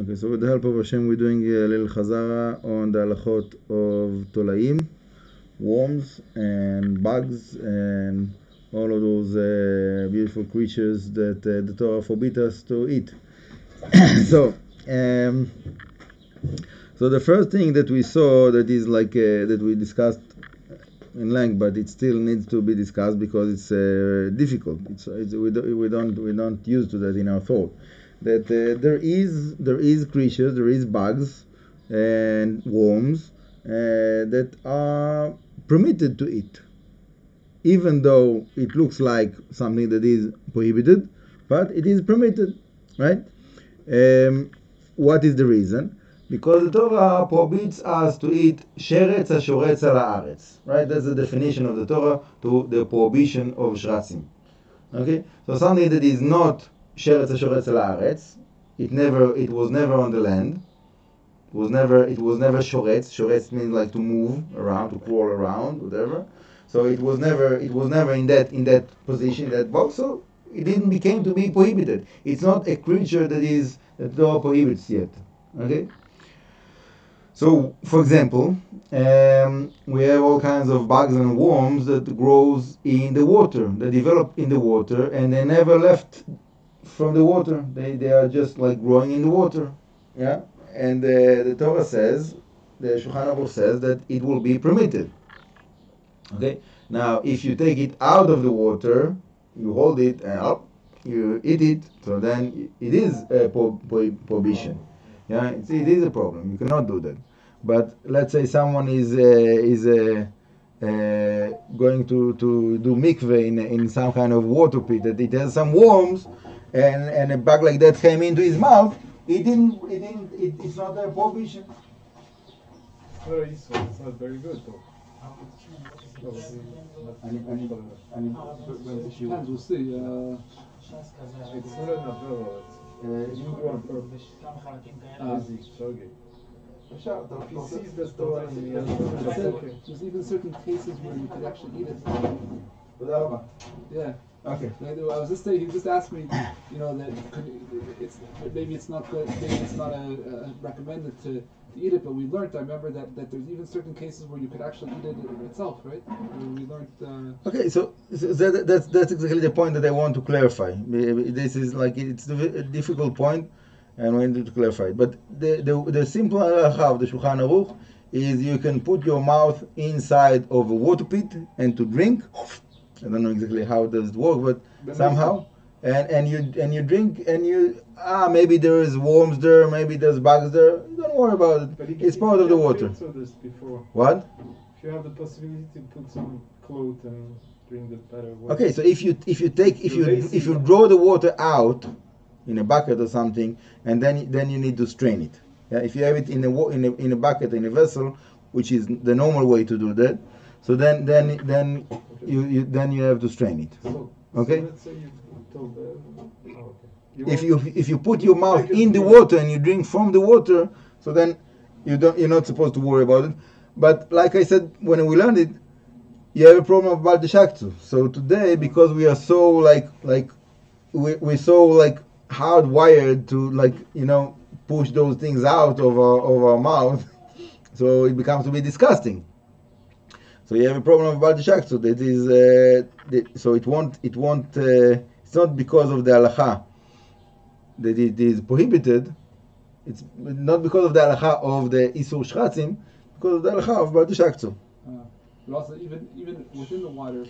Okay, so with the help of Hashem, we're doing a little chazara on the halachot of tolaim, worms and bugs and all of those beautiful creatures that the Torah forbids us to eat. So the first thing that we saw that is like that we discussed in length, but it still needs to be discussed because it's difficult. We don't used to that in our thought. That there is creatures, there is bugs and worms that are permitted to eat, even though it looks like something that is prohibited, but it is permitted, right? What is the reason? Because the Torah forbids us to eat sheretz ha-shoretz al haaretz, right? That's the definition of the Torah to the prohibition of shratzim. Okay, so something that is not sheretz ha-shoretz al haaretz, it was never on the land. It was never shoretz. Shoretz means like to move around, to crawl around, whatever. So it was never in that position, in that box. So it didn't became to be prohibited. It's not a creature that the Torah prohibits yet. Okay. So, for example, we have all kinds of bugs and worms that grows in the water, that develop in the water, and they never left from the water. They are just like growing in the water, yeah. And the Torah says, the Shulchan Aruch says that it will be permitted. Okay. Now, if you take it out of the water, you hold it and up, you eat it, so then it is a prohibition. Yeah, it is a problem. You cannot do that. But let's say someone is going to do mikveh in some kind of water pit, that it has some worms, and a bug like that came into his mouth. It's not a prohibition. It's not very good though. We'll see. It's not an avera. You go on purpose. He sees the Torah and he there's even certain cases where you could actually eat it. Yeah. Okay. I was just saying, he just asked me, that maybe it's not good, maybe it's not recommended to eat it, but we learned, I remember that there's even certain cases where you could actually eat it itself, right? We learned. Okay, so that's exactly the point that I want to clarify. This is like, it's a difficult point, and we need to clarify it. But the simple halacha of the Shulchan Aruch is you can put your mouth inside of a water pit and to drink. I don't know exactly how does it work, but somehow, and you drink, and maybe there is worms there, maybe there's bugs there. Don't worry about it. But it's part of the water. This before. What? If you have the possibility to put some cloth and drink the better water. Okay, so if you draw the water out in a bucket or something, and then you need to strain it. Yeah, if you have it in a bucket, in a vessel, which is the normal way to do that, so then you have to strain it. Okay. So let's say you told if you put your mouth in the water and you drink from the water, so then you're not supposed to worry about it. But like I said, when we learned it, you have a problem about the shaktu. So today, because we are so we're so hardwired to push those things out of our mouth, so it becomes to be disgusting. So you have a problem about the shaktu. That is, so it won't. It's not because of the halacha that it is prohibited. It's not because of the halacha of the isur shratzim, because of the halacha of the shaktu. But also, even within the water,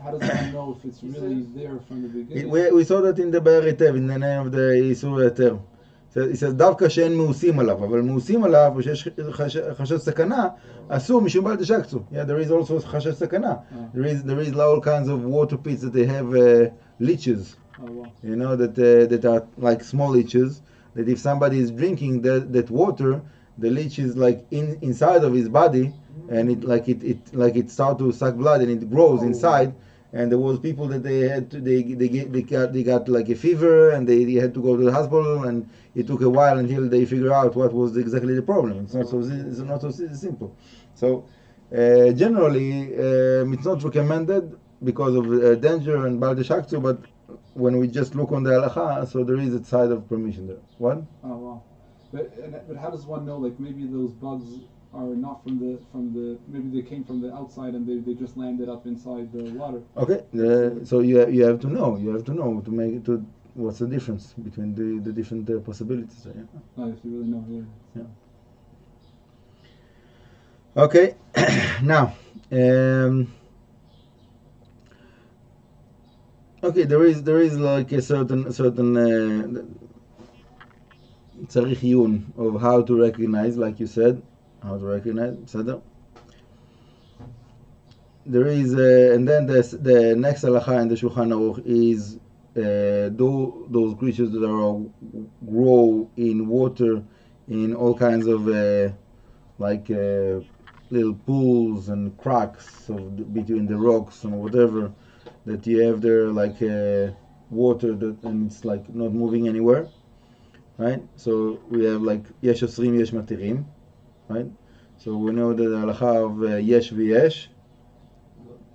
how does one know if it's really there from the beginning? We saw that in the Be'er Hitev, in the name of the isur heter. It says דווקא שאין מאוסים עליו, אבל מאוסים עליו ושיש חשש סכנה, אסור משום בעל דשקצו. Yeah, there is also חשש סכנה. There is all kinds of water pits that they have leeches. Oh, wow. That are like small leeches, that if somebody is drinking that water, the leech is like inside of his body, and it starts to suck blood and it grows inside. And there was people that they got like a fever, and they had to go to the hospital, and it took a while until they figure out what was exactly the problem. It's not so simple. So generally, it's not recommended because of danger and bal shaktu, but when we just look on the halacha, so there is a side of permission there. What? Oh wow. But how does one know? Like maybe those bugs are not from the maybe they came from the outside and they just landed up inside the water. Okay, so you have to know. You have to know to make it to what's the difference between the different possibilities. Yeah. Oh, if you really know, yeah. Okay, now, okay, there is like a certain tzarich yun of how to recognize, like you said, how to recognize. There is, and then the next halacha in the Shulchan Aruch is those creatures that grow in water, in all kinds of little pools and cracks between the rocks and whatever, that you have there like water and it's like not moving anywhere, right? So we have like yesh osrim, yesh matirim, right? So we know that the halacha of yesh v'yesh,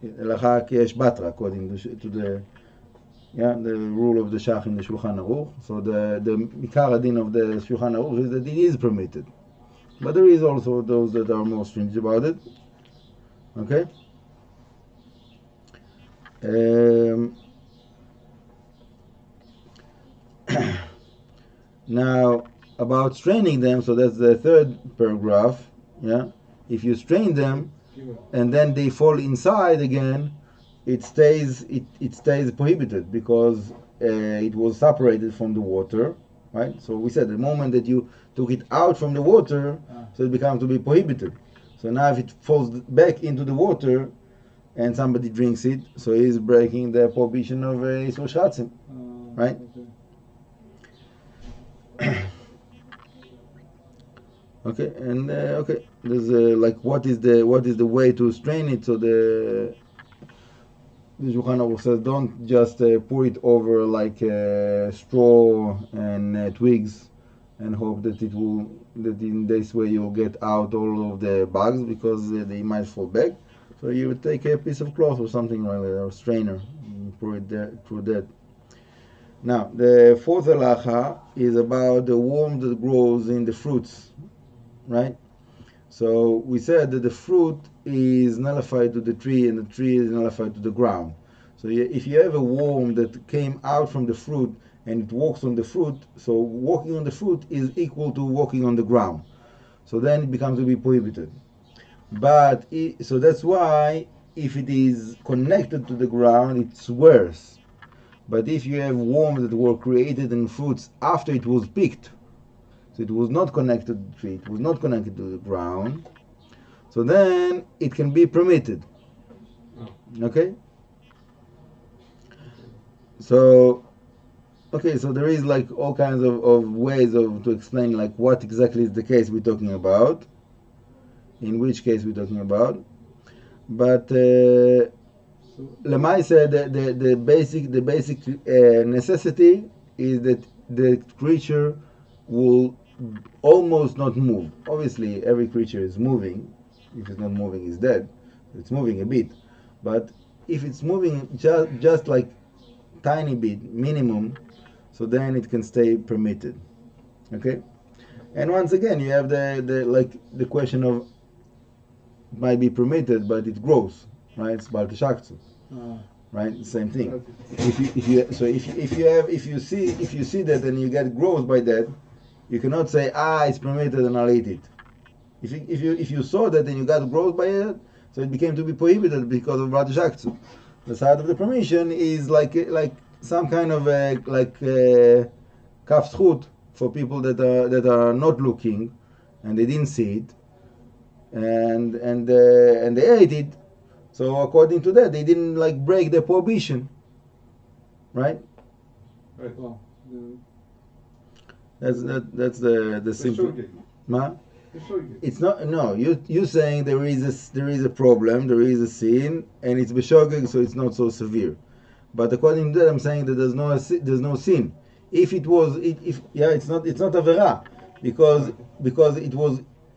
halacha yesh batra, according to the rule of the Shach in the Shulchan Aruch. So the Mikar Adin of the Shulchan Aruch is that it is permitted. But there is also those that are more stringent about it. Okay? Now, about straining them, so that's the third paragraph. Yeah? If you strain them and then they fall inside again, it stays prohibited because it was separated from the water. Right? So we said the moment that you took it out from the water, so it becomes to be prohibited. So now if it falls back into the water and somebody drinks it, so he's breaking the prohibition of Isur Shatzim. Right? Okay, and okay, there's like what is the way to strain it? So the Shulchan Aruch says don't just pour it over like straw and twigs and hope that that in this way you'll get out all of the bugs because they might fall back. So you would take a piece of cloth or something like that, or strainer, and pour it through that. Now the fourth halacha is about the worm that grows in the fruits, right? So we said that the fruit is nullified to the tree and the tree is nullified to the ground. So if you have a worm that came out from the fruit and it walks on the fruit, so walking on the fruit is equal to walking on the ground. So then it becomes to be prohibited. But so that's why if it is connected to the ground, it's worse. But if you have worms that were created in fruits after it was picked, so it was not connected to the tree, it was not connected to the ground, so then it can be permitted. Okay? So there is like all kinds of ways to explain like what exactly is the case we're talking about, in which case we're talking about. But Lamai said that the basic necessity is that the creature will almost not move. Obviously, every creature is moving. If it's not moving, it's dead. It's moving a bit. But if it's moving just like tiny bit, minimum, so then it can stay permitted. Okay? And once again, you have the question of might be permitted, but it grows, right? It's Baal Teshakhtsu. Right, same thing. If you see that and you get growth by that, you cannot say it's permitted and I'll eat it. If you saw that and you got growth by it, so it became to be prohibited because of Baal Teshakhtsu. The side of the permission is like some kind of kashrut for people that are not looking and they didn't see it and they ate it. So according to that, they didn't break the prohibition, right? Right. Well, that's the simple. It's not. No, you saying there is a problem, there is a sin, and it's b'shogeg, so it's not so severe. But according to that, I'm saying that there's no sin. If it was, it's not avera, because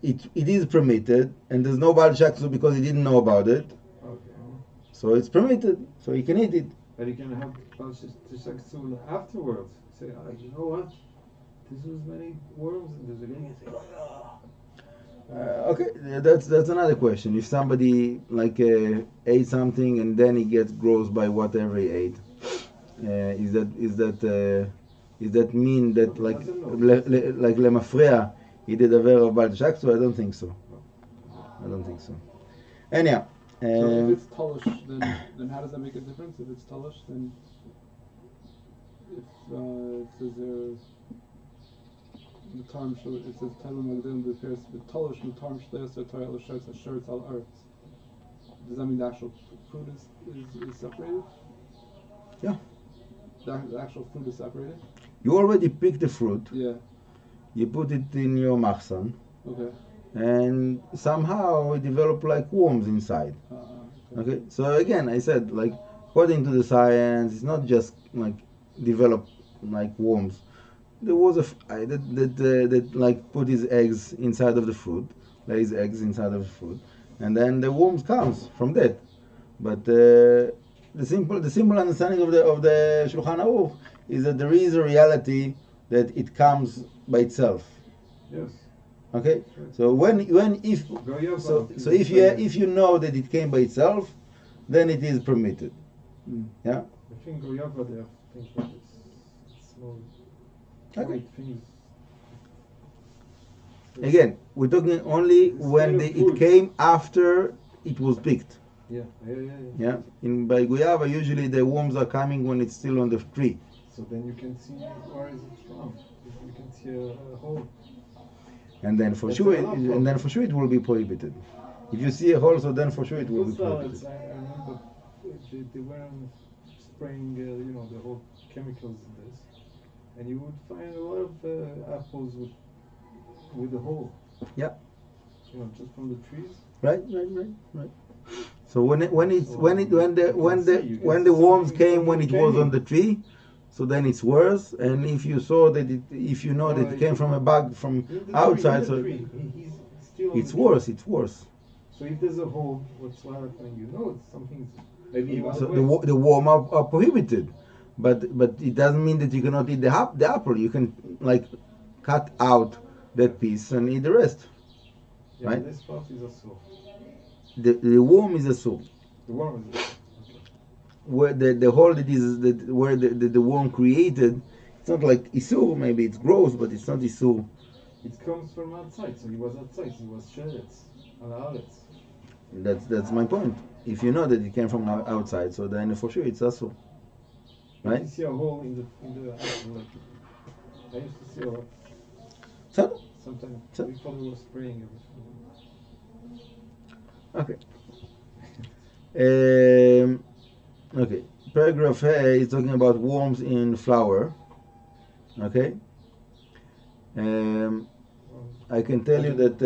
it is permitted, and there's no Baal Teshakhtsu because he didn't know about it. Okay. So it's permitted, so he can eat it. But he can have Baal Teshakhtsu afterwards. Say, you know what? This was many worms, and there's a guy saying, Okay, that's another question. If somebody ate something and then he gets gross by whatever he ate, is that mean that like lemafreya he did a very bad shak? So I don't think so. Anyhow. So if it's talish, then how does that make a difference? If it's talish, then if it says the term it says Talmud Magdim repairs the talish the term shleis Torah shirts al earth. Does that mean the actual fruit is separated? Yeah. The actual fruit is separated. You already picked the fruit. Yeah. You put it in your machsan. Okay. And somehow it developed like worms inside. Okay. So again, I said according to the science, it's not just develop like worms. There was a fly that put his eggs inside of the fruit, lays eggs inside of the fruit, and then the worms comes from that. But the simple understanding of the Shulchan Aruch is that there is a reality that it comes by itself. yes. Okay, so if you know that it came by itself, then it is permitted. Yeah. I think Goyava there things like this small white things. Again, we're talking only when it came after it was picked. Yeah. Yeah. By Goyava, usually the worms are coming when it's still on the tree. So then you can see where is it from. You can see a hole. And then for sure it will be prohibited. If you see a hole, so then for sure it will be prohibited. I remember they were spraying, the whole chemicals in this, and you would find a lot of apples with a hole. Yeah. Just from the trees. Right. So when the worms came when it was on the tree, so then it's worse. And if you know that it came from a bug from outside, so it's worse. It's worse. So if there's a hole, what's happening? It's something. Maybe so the worm are prohibited, but it doesn't mean that you cannot eat the apple. You can cut out that piece and eat the rest. Yeah, right? This part is a soul. The worm is a soul. The worm is a soul. Where the hole where the worm created, it's not like isur. Maybe it's gross, but it's not isur. It comes from outside, so he was outside. He was sheretz, alaretz. That's my point. If you know that it came from outside, so then for sure it's asur. Right? You see a hole in the apple. I used to see a lot. Sometimes before they were spraying everything. Okay. Okay. Paragraph A is talking about worms in flour. Okay. I can tell you that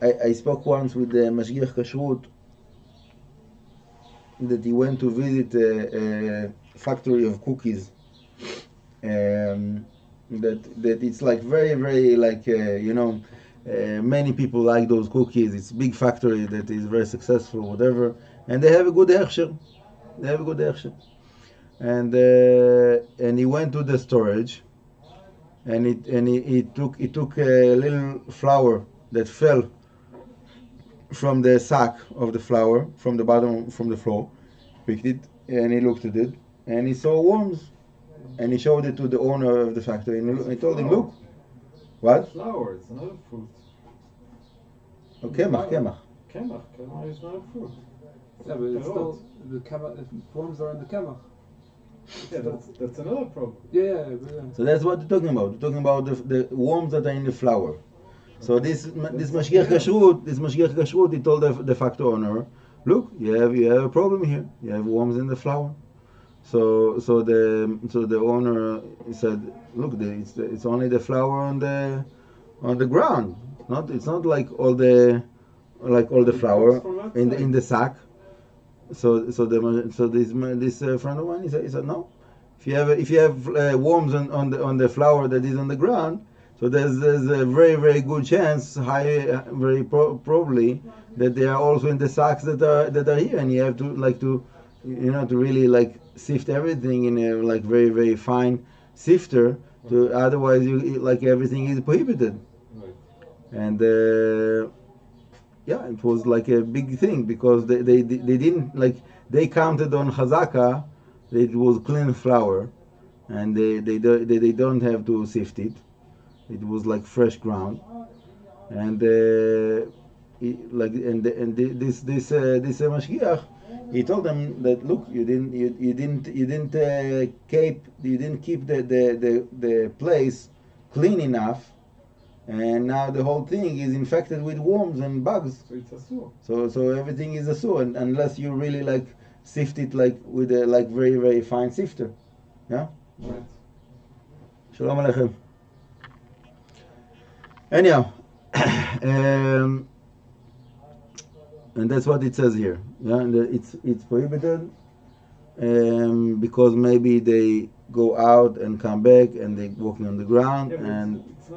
I spoke once with the Mashgiach Kashrut that he went to visit a factory of cookies. That it's very, very many people like those cookies. It's a big factory that is very successful, whatever, and they have a good hechsher. And he went to the storage, and he took a little flour that fell from the sack of the flour from the bottom from the floor, picked it, and he looked at it, and he saw worms. And he showed it to the owner of the factory, and he told him, "Look, what? Flour, it's another fruit. Oh, kemach. Kemach is not a fruit. Yeah, but it's still the kemach. If worms are in the kemach. Yeah, that's another problem. Yeah. So that's what they're talking about. They're talking about the worms that are in the flour. So this Mashgiach Kashrut, he told the factory owner, "Look, you have a problem here. You have worms in the flour." So the owner said, "Look, it's only the flour on the ground. It's not like all the flour in the sack." So this friend of mine, he said no. If you have worms on the flour that is on the ground, so there's a very, very good chance, probably that they are also in the sacks that are here, and you have to to really sift everything in a very, very fine sifter To otherwise, like everything is prohibited. Right. And yeah, it was like a big thing because they didn't like they counted on Chazaka that it was clean flour, and they don't have to sift it. It was like fresh ground, and this mashgiach, he told them that look, you didn't keep the place clean enough, and now the whole thing is infected with worms and bugs. So it's asur. So everything is asur, and unless you really like sift it like with a like very very fine sifter, yeah. Right. Shalom aleichem. Anyhow, and that's what it says here. Yeah, and it's prohibited because maybe they go out and come back and they walking on the ground, Yeah, but and it's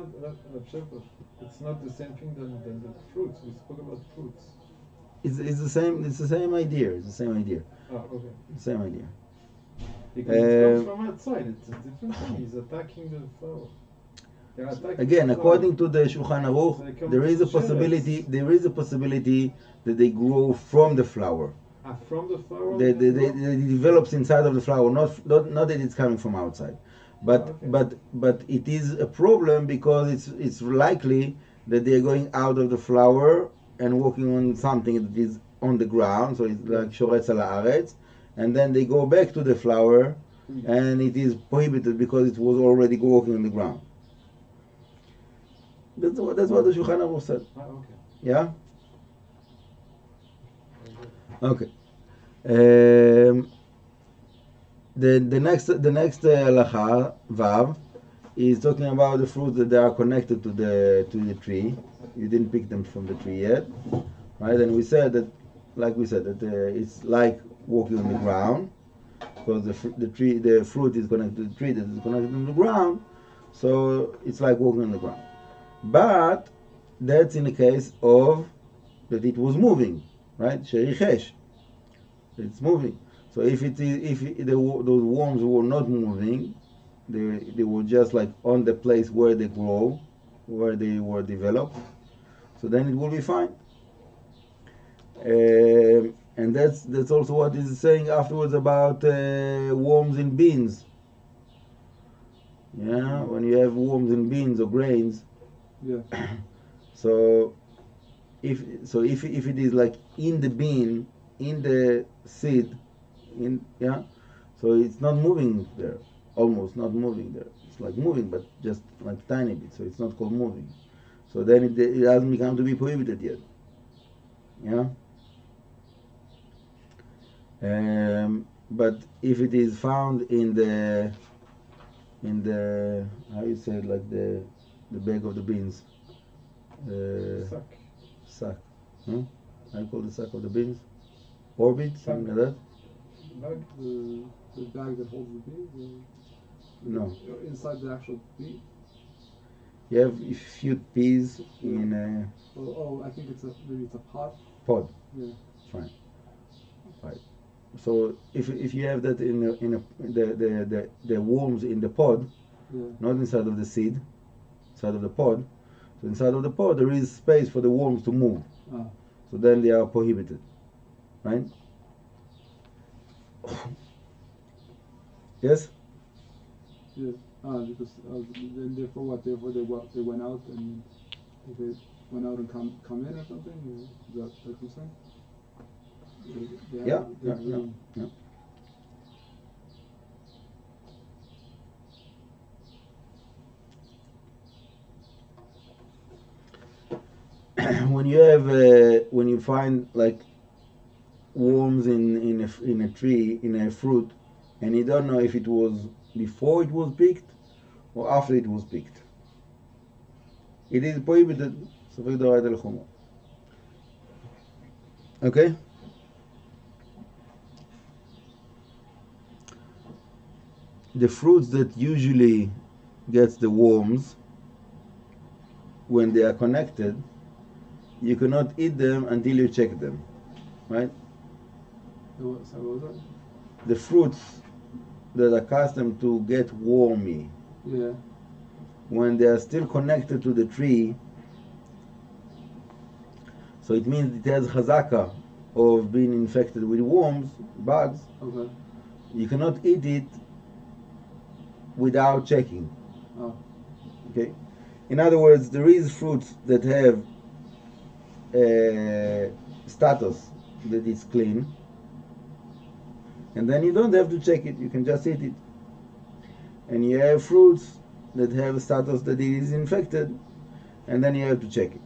not the same thing than the fruits. We spoke about fruits. it's the same. It's the same idea. It's the same idea. Ah, okay. The same idea. Because it comes from outside. It's a different thing. He's attacking the flower. They're attacking Again, the according flower. to the Shulchan Aruch, So they come there is a from possibility. shells. There is a possibility that they grow from the flower. From the flower. They develops inside of the flower, not that it's coming from outside. But Okay. but it is a problem because it's likely that they are going out of the flower and walking on something that is on the ground, so it's like shoretz al haaretz, and then they go back to the flower, and it is prohibited because it was already walking on the ground. That's what the Shulchan Aruch said. Ah, okay. Yeah. Okay. The next halacha vav is talking about the fruits that they are connected to the tree. You didn't pick them from the tree yet, right? And we said that, like we said, that it's like walking on the ground because the fruit is connected to the tree that is connected to the ground, so it's like walking on the ground. But that's in the case of that it was moving, right? Sherichesh. It's moving. So if those worms were not moving, they were just like on the place where they grow, where they were developed, so then it will be fine. And that's also what he's saying afterwards about worms in beans. Yeah, when you have worms in beans or grains. Yeah. So if it is like in the bean, in the seed, so it's not moving there, almost not moving there. It's like moving, but just like tiny bit. So it's not called moving. So then it hasn't become to be prohibited yet. Yeah. But if it is found in the how you say it, like the bag of the beans, sack, huh? How you call the sack of the beans? Orbit, something like that. The bag that holds the bees? No. Inside the actual bee? You have a few peas in a I think maybe it's a pot. pod. Yeah. Fine. Right. So if you have that in the worms in the pod, Yeah. not inside of the seed, inside of the pod. So inside of the pod there is space for the worms to move. Ah. So then they are prohibited, right? Yes. Yeah. Because then therefore what? Therefore they went out and they went out and come in or something. Is that what you're saying? Yeah. When you have when you find like worms in a tree, in a fruit, and you don't know if it was before it was picked or after it was picked, it is prohibited. Okay. The fruits that usually gets the worms when they are connected, you cannot eat them until you check them, right? So what was that? The fruits that are accustomed to get wormy, Yeah. when they are still connected to the tree, so it means it has chazaka of being infected with worms, bugs. Okay. You cannot eat it without checking. Oh. Okay. In other words, there is fruits that have status that it's clean, and then you don't have to check it. You can just eat it. And you have fruits that have status that it is infected, and then you have to check it.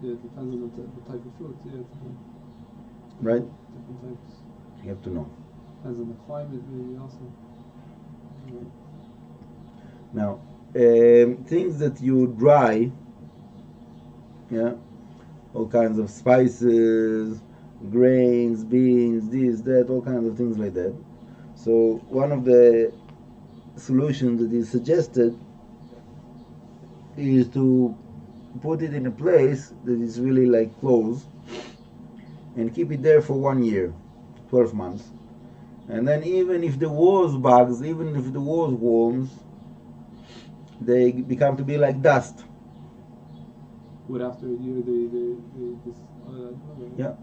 Yeah, it depends on the type of fruit. Yeah, Right? different types. You have to know. Depends on the climate, maybe also. Yeah. Now, things that you dry, yeah, all kinds of spices, grains, beans, this, that, all kinds of things like that. So one of the solutions that is suggested is to put it in a place that is really like closed and keep it there for 1 year, 12 months. And then even if there was bugs, even if there was worms, they become to be like dust. What after a year they Yeah.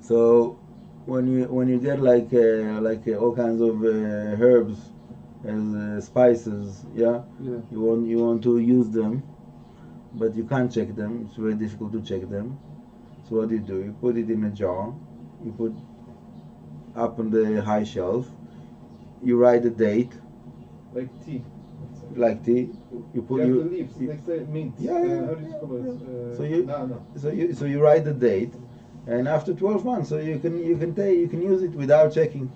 So when you get like all kinds of herbs as spices, yeah, Yeah. you want to use them, but you can't check them. It's very difficult to check them. So what do? You put it in a jar. You put up on the high shelf. You write the date. Like tea. Like tea. You put You have the leaves, like the mint. Yeah, How do you call it? So you write the date, and after 12 months, so you can use it without checking.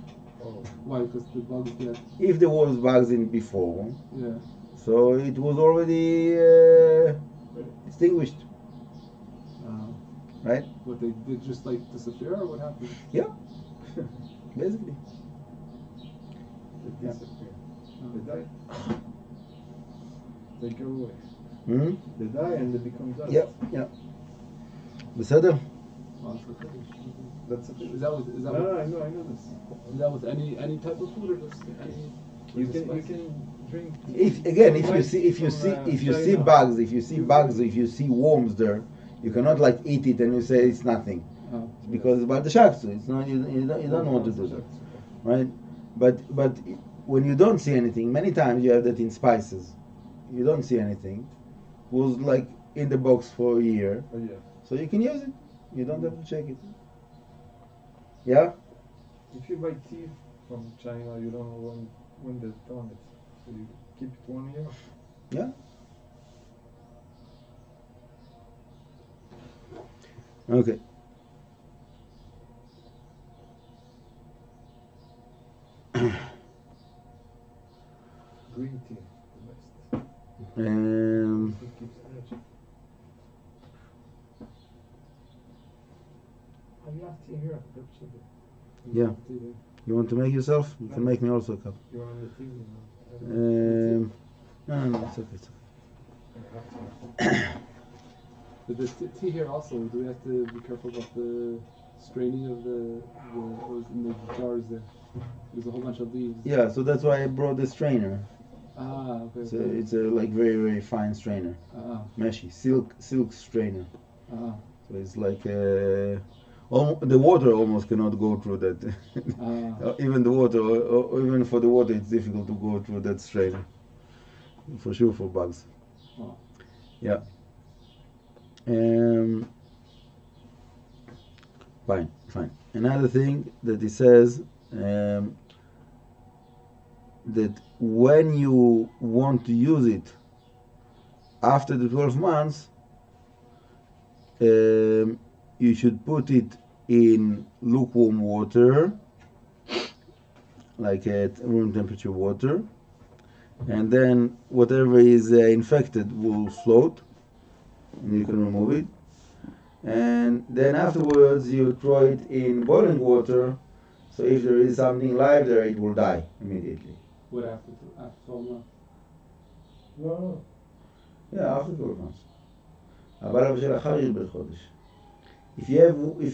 Oh. Why? Because the bugs get. If there was bugs in before, Yeah. so it was already extinguished, right? What they did just like disappear, or what happened? Yeah, basically. They disappear. They die. They go away. Hmm? They die and they become dust. Yeah. בסדר? Oh, that's okay. That's a Is that with No, I know this. is that with any type of food or just any? You can drink. If you see bugs, you cannot like eat it and you say it's nothing, Oh. because it's about the shaksu. It's not you don't want to do that, right? But when you don't see anything, many times you have that in spices. You don't see anything. It was like in the box for a year, Oh yeah. so you can use it. You don't have to check it. Yeah. If you buy tea from China, you don't know when they've done it, so you keep it 1 year. Yeah. Okay. Green tea, the best. It keeps energy. I have tea here. Yeah. You want to make yourself? You can make me also a cup. You're on the TV now. No, it's okay. But the tea here also, do we have to be careful about the straining of the what was in the jars there? There's a whole bunch of leaves. Yeah, so that's why I brought the strainer. Ah, okay. So it's a like very, very fine strainer. Meshy, silk strainer. So it's like the water almost cannot go through that. Even the water, or even for the water, it's difficult to go through that strainer. For sure, for bugs. Oh. Yeah. Fine. Another thing that he says, that when you want to use it after the 12 months, you should put it in lukewarm water, like at room temperature water, and then whatever is infected will float, and you can remove it. And then afterwards you throw it in boiling water, so if there is something live there, it will die immediately. What after 12 months? No. Yeah, after 12 months. אבל של אחר ירבה חודש. If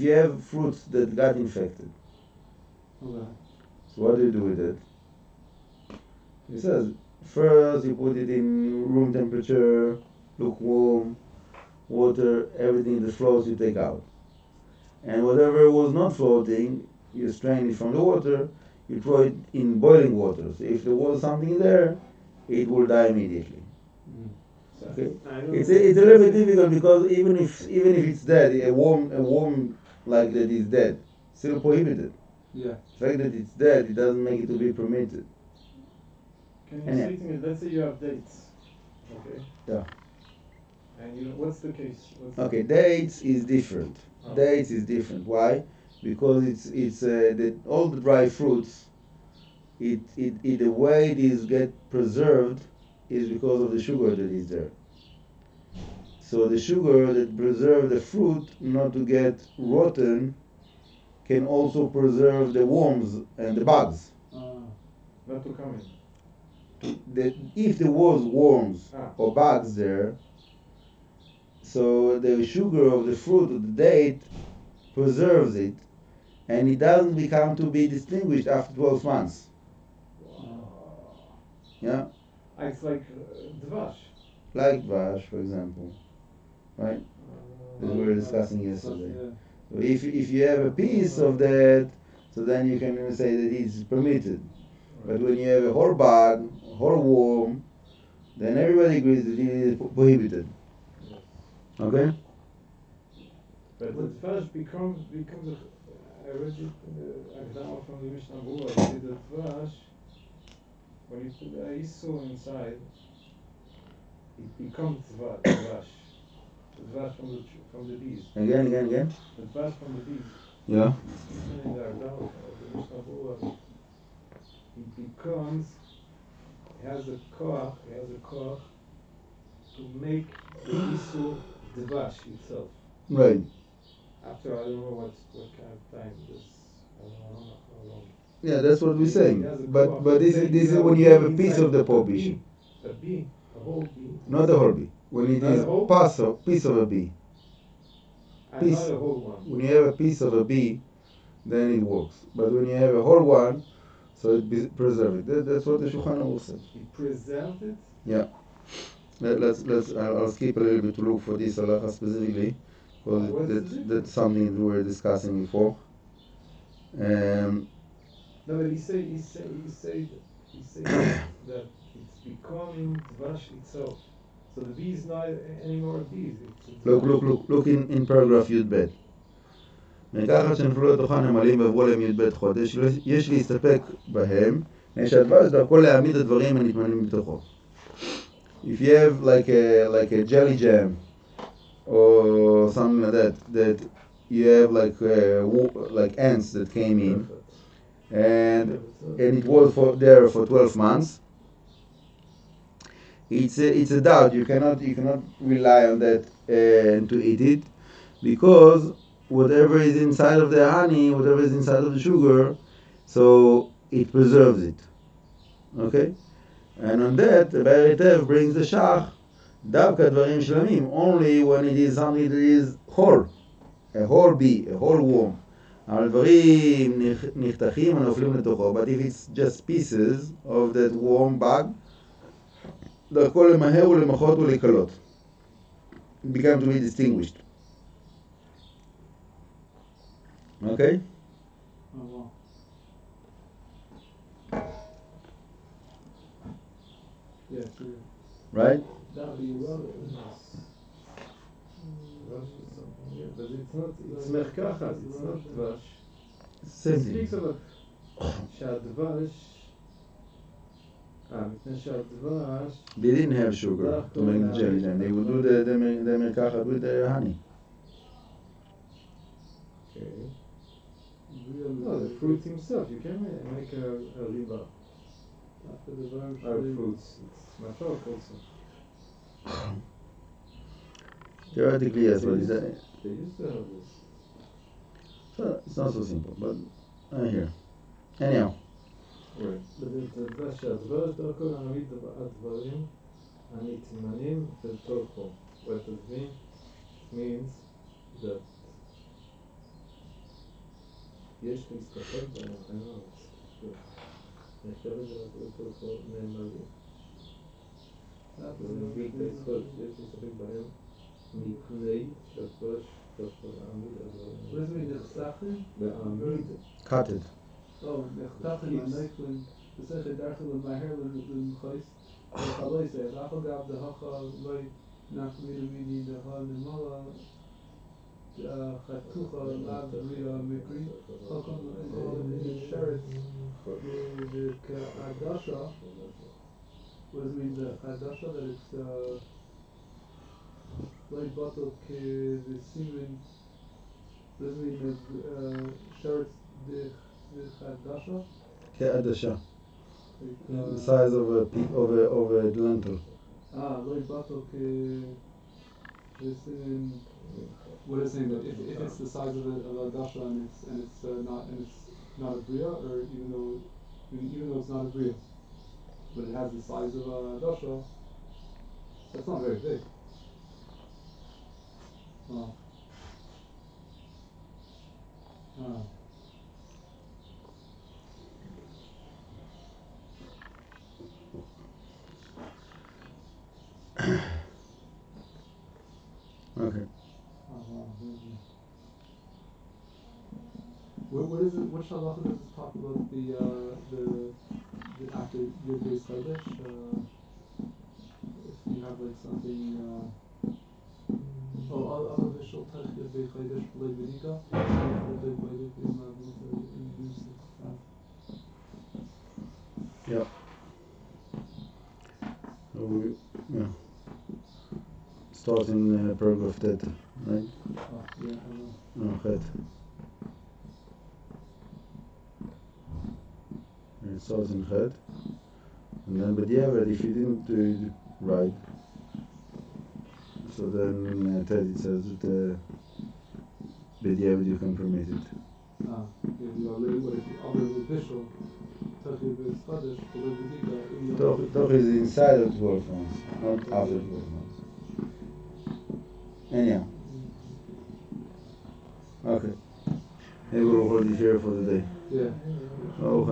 you have fruits that got infected, Okay. What do you do with it? He says, first you put it in room temperature, lukewarm, water, everything that floats you take out. And whatever was not floating, you strain it from the water, you throw it in boiling water. So if there was something there, it will die immediately. Okay? It's a little bit difficult because even if it's dead, a worm like that is dead, still prohibited. Yeah. The fact that it's dead, it doesn't make it to be permitted. Can you say to me, let's say you have dates, okay? Yeah. And what's the case? Okay, dates is different. Oh. Dates is different. Why? Because it's all the dry fruits. The way these get preserved is because of the sugar that is there. So the sugar that preserves the fruit not to get rotten can also preserve the worms and the bugs. Not to come in. If there was worms or bugs there, so the sugar of the fruit of the date preserves it, and it doesn't become to be distinguished after 12 months. Yeah? It's like dvash. Like dvash, for example. Right? That we were discussing yesterday. So if you have a piece of that, so then you can say that it's permitted. But when you have a whole bug, whole worm, then everybody agrees that it is prohibited. Okay? But the dvash becomes I read it in the Agdama from the Mishnah Berurah, the dvash, when you put the iso inside, it becomes dvash. The dvash from the bees. Again. The dvash from the bees. Yeah. In the Agdama of the Mishnah Berurah, it has a koach to make the iso dvash itself. Right. After I don't know what kind of time this, I don't know how long. Yeah, that's what we're saying. But this is when you have a piece of the prohibition. A whole bee. Not a whole bee. When it is piece of a bee. And not a whole one. When you have a piece of a bee, then it works. But when you have a whole one, so it preserves it. That's what the Shulchan Aruch said. It preserved it? Yeah. I'll skip a little bit to look for this halacha specifically, because that's something we were discussing before. No, but he said that it's becoming dvash itself. So the bee is not anymore a bee. Look in paragraph י"ב. מכך שנפלו לתוכן המלאים ועברו להם י"ב חודש, יש להסתפק בהם, מפני שהדבש דרכו להעמיד הדברים הנטמנים בתוכו. If you have like a jelly jam or something like that you have like ants that came in, and it was there for 12 months. It's a doubt. You cannot rely on that to eat it, because whatever is inside of the honey, whatever is inside of the sugar, so it preserves it. Okay? And on that, the Be'er brings the shach, davka dvarim shlamim, only when it is something that is whole, a whole bee, a whole worm. אבל דברים נחתכים ונופלים לתוכו, but if it's just pieces of that worm bug, דרכו למהר ולמחות ולקלות. It becomes to be distinguished. Okay? Oh, wow. Yeah, Right? that be but it's merkachat, it's not dvash. Same It thing. speaks of שהדבש, מפני שהדבש, They didn't have sugar to make the jelly jam. They would do the merkachat with the honey. Okay. No, the fruit himself, you can make a riba out of fruits. It's matok also. Theoretically, yes, but They used to have this. so it's not so simple, but I'm here. Anyhow. Right. But it's הדבש, שהדבש דרכו להעמיד הדברים הנטמנים בתוכו. What does it mean? It means that יש להסתפק בהם, I don't know. Cut it. Oh, Nechtachin, Aneiklin, Pesach Darchel, Maher, Limchais, Chaloise, Rachel the Hacha, Loi, Nachmir, Midi, the Han, the Mala, Chatucha, Lab, Ria, Mikri, Hakon, Sheretz, the Adasha. What does it mean, the Adasha? That it's, Loi Batok, the Siman, what does it mean, the Sheretz, the Adasha? Adasha. The size of a lentil. Loi Batok, the Siman. What is saying that if it's the size of a dasha and it's not a bria, or even though it's not a bria, but it has the size of a dasha, that's not very big. Oh. Okay. What is it? Which halacha does it talk about the after your base chodesh? If you have like something. Other visual touch your base chodesh below vidika. Yeah. So yeah. Start in paragraph that, right? Yeah. No, Chet. It starts in Chet, and then but if you didn't write, so then Ted it says that you can permit it. Doch is inside of 12 months, not after 12 months. Anyhow. Okay. Maybe we'll hold it here for the day. Yeah. Oh,